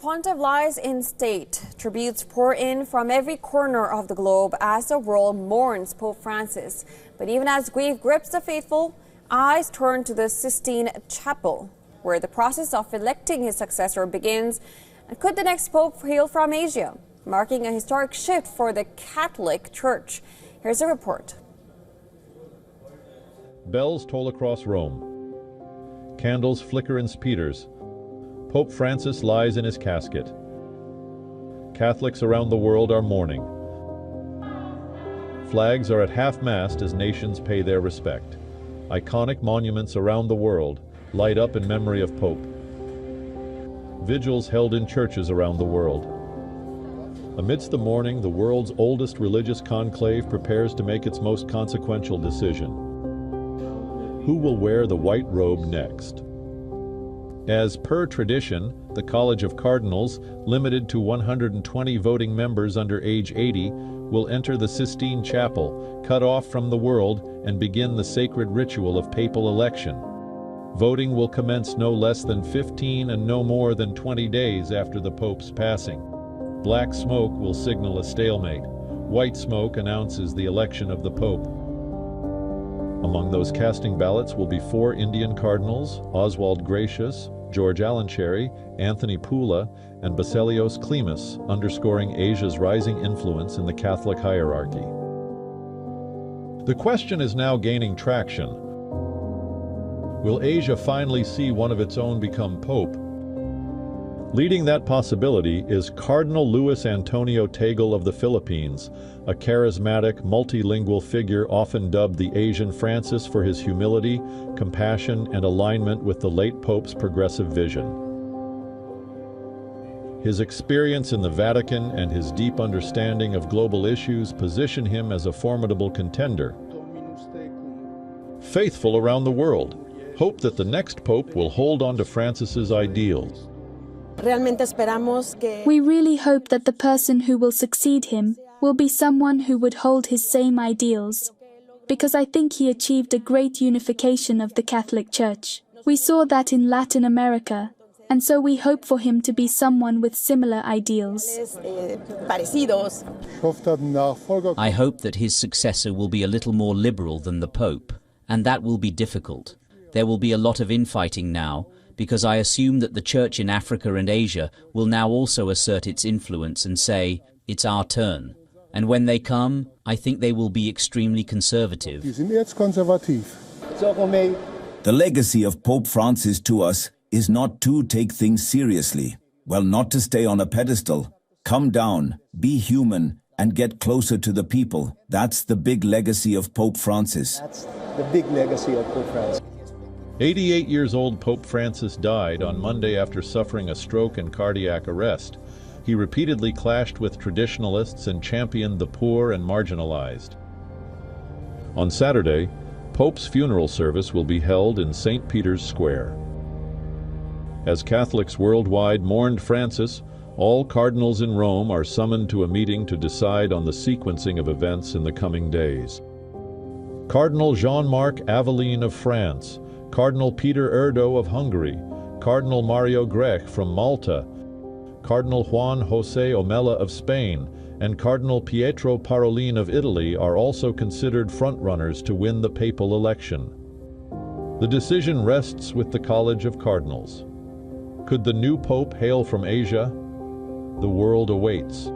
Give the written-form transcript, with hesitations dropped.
pontiff lies in state. Tributes pour in from every corner of the globe as the world mourns Pope Francis. But even as grief grips the faithful, eyes turn to the Sistine Chapel, where the process of electing his successor begins. And could the next pope hail from Asia, marking a historic shift for the Catholic Church? Here's a report. Bells toll across Rome. Candles flicker in St. Peter's. Pope Francis lies in his casket. Catholics around the world are mourning. Flags are at half-mast as nations pay their respect. Iconic monuments around the world light up in memory of Pope. Vigils held in churches around the world. Amidst the mourning, the world's oldest religious conclave prepares to make its most consequential decision. Who will wear the white robe next? As per tradition, the College of Cardinals, limited to 120 voting members under age 80, will enter the Sistine Chapel, cut off from the world, and begin the sacred ritual of papal election. Voting will commence no less than 15 and no more than 20 days after the Pope's passing. Black smoke will signal a stalemate. White smoke announces the election of the Pope. Among those casting ballots will be 4 Indian cardinals, Oswald Gracious, George Alancherry, Anthony Pula, and Baselios Klimas, underscoring Asia's rising influence in the Catholic hierarchy. The question is now gaining traction. Will Asia finally see one of its own become Pope? Leading that possibility is Cardinal Luis Antonio Tagle of the Philippines, a charismatic, multilingual figure often dubbed the Asian Francis for his humility, compassion, and alignment with the late Pope's progressive vision. His experience in the Vatican and his deep understanding of global issues position him as a formidable contender. Faithful around the world hope that the next Pope will hold on to Francis's ideals. We really hope that the person who will succeed him will be someone who would hold his same ideals, because I think he achieved a great unification of the Catholic Church. We saw that in Latin America, and so we hope for him to be someone with similar ideals. I hope that his successor will be a little more liberal than the Pope, and that will be difficult. There will be a lot of infighting now, because I assume that the Church in Africa and Asia will now also assert its influence and say, it's our turn. And when they come, I think they will be extremely conservative. The legacy of Pope Francis to us is not to take things seriously. Well, not to stay on a pedestal. Come down, be human, and get closer to the people. That's the big legacy of Pope Francis. That's the big legacy of Pope Francis. 88 years old Pope Francis died on Monday after suffering a stroke and cardiac arrest. He repeatedly clashed with traditionalists and championed the poor and marginalized. On Saturday, Pope's funeral service will be held in St. Peter's Square. As Catholics worldwide mourned Francis, all cardinals in Rome are summoned to a meeting to decide on the sequencing of events in the coming days. Cardinal Jean-Marc Aveline of France, Cardinal Peter Erdo of Hungary, Cardinal Mario Grech from Malta, Cardinal Juan José Omella of Spain, and Cardinal Pietro Parolin of Italy are also considered frontrunners to win the papal election. The decision rests with the College of Cardinals. Could the new pope hail from Asia? The world awaits.